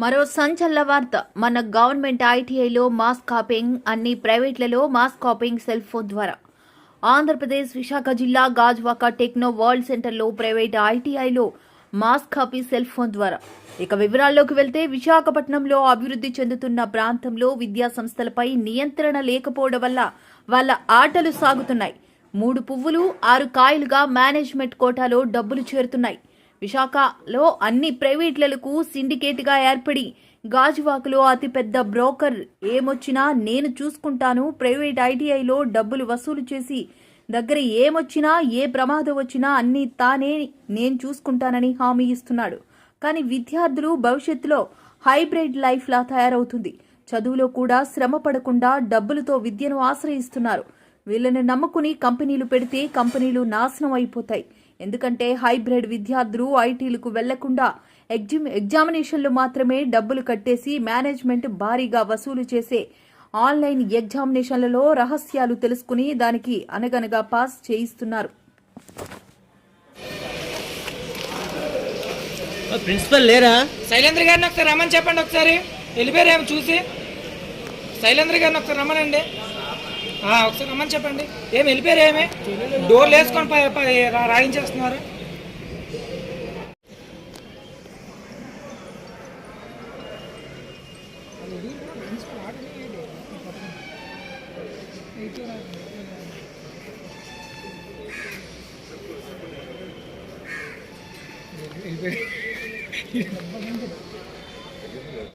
మరో సంచలన వార్త. మన గవర్నమెంట్ ఐటీఐలో మాస్ కాపింగ్, అన్ని ప్రైవేట్లలో మాస్ కాపింగ్ సెల్ ఫోన్ ద్వారా. ఆంధ్రప్రదేశ్ విశాఖ జిల్లా గాజువాక టెక్నో వరల్డ్ సెంటర్లో ప్రైవేట్ ఐటీఐలో మాస్ కాపీ సెల్ ఫోన్ ద్వారా. ఇక వివరాల్లోకి వెళ్తే, విశాఖపట్నంలో అభివృద్ధి చెందుతున్న ప్రాంతంలో విద్యా సంస్థలపై నియంత్రణ లేకపోవడం వల్ల వాళ్ళ ఆటలు సాగుతున్నాయి. 3 పువ్వులు 6 కాయలుగా మేనేజ్మెంట్ కోటాలో డబ్బులు చేరుతున్నాయి. విశాఖలో అన్ని ప్రైవేట్లకు సిండికేట్గా ఏర్పడి గాజువాకలో అతిపెద్ద బ్రోకర్ ఏమొచ్చినా నేను చూసుకుంటాను, ప్రైవేట్ ఐటీఐలో డబ్బులు వసూలు చేసి దగ్గర ఏమొచ్చినా ఏ ప్రమాదం వచ్చినా అన్నీ తానే నేను చూసుకుంటానని హామీ ఇస్తున్నాడు. కానీ విద్యార్థులు భవిష్యత్తులో హైబ్రిడ్ లైఫ్లా తయారవుతుంది. చదువులో కూడా శ్రమ పడకుండా డబ్బులతో విద్యను ఆశ్రయిస్తున్నారు. వీళ్ళని నమ్ముకుని కంపెనీలు పెడితే కంపెనీలు నాశనం అయిపోతాయి. ఎందుకంటే హైబ్రిడ్ విద్యార్థులు ఐటీలకు వెళ్లకుండా ఎగ్జామినేషన్లు మాత్రమే డబ్బులు కట్టేసి మేనేజ్మెంట్ భారీగా వసూలు చేసే ఆన్లైన్ ఎగ్జామినేషన్లలో రహస్యాలు తెలుసుకుని దానికి అనగనగా పాస్ చేయిస్తున్నారు. ప్రిన్సిపల్ లేరా? శైలేంద్ర గారిని ఒకసారి రమ్మని చెప్పండి. ఒకసారి వెళ్ళిపోయారేమో చూసి. శైలేంద్ర గారిని ఒకసారి రమ్మనండి. ఒకసారి రమ్మని చెప్పండి. ఏమి వెళ్ళిపోయారేమే? డోర్లు వేసుకొని రాయించేస్తున్నారు.